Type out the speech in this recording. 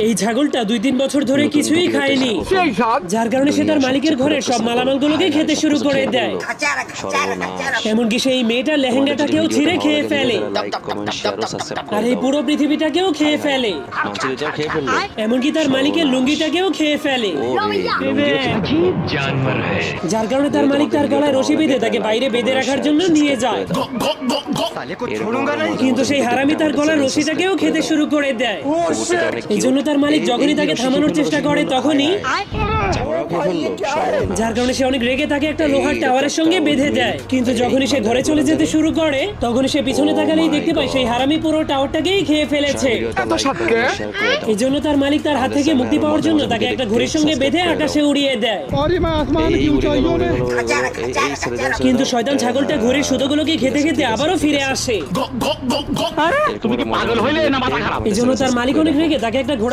এই ছাগলটা 2-3 বছর ধরে কিছুই খায়নি, যার কারণে সে তার মালিকের ঘরের সব মালামালগুলোকে খেতে শুরু করে দেয়। এমনকি সেই মেয়েটার লেহেঙ্গাটাকেও ছিঁড়ে খেয়ে ফেলে, আর এই পুরো পৃথিবীটাকেও খেয়ে ফেলে, এমনকি তার মালিকের লুঙ্গিটাকেও খেয়ে ফেলে। যার কারণে তার মালিক তার গলায় রশি বেঁধে তাকে বাইরে বেঁধে রাখার জন্য নিয়ে যায়। কিন্তু সেই হারামি তার গলার রশিটাকেও খেতে শুরু করে দেয়। এই জন্য তার মালিক যখনই তাকে থামানোর চেষ্টা করে তখনই, যার কারণে সে অনেক রেগে তাকে একটা লোহার টাওয়ারের সঙ্গে বেঁধে দেয়। কিন্তু যখনই সে ঘরে চলে যেতে শুরু করে তখনই সে পিছনে তাকালেই দেখতে পায় সেই হারামি পুরো টাওয়ারটাকেই খেয়ে ফেলেছে। এই জন্য তার মালিক তার হাত থেকে মুক্তি পাওয়ার জন্য তাকে একটা ঘড়ির সঙ্গে বেঁধে আকাশে উড়িয়ে দেয়। কিন্তু শয়তান ছাগলটা ঘড়ির সুতোগুলোকে খেতে খেতে আবারও ফিরে আসে। তুমি কি পাগল হইলে না মাথা খারাপ? এই জন্য তার মালিক অনেক রেগে তাকে একটা ঘোড়া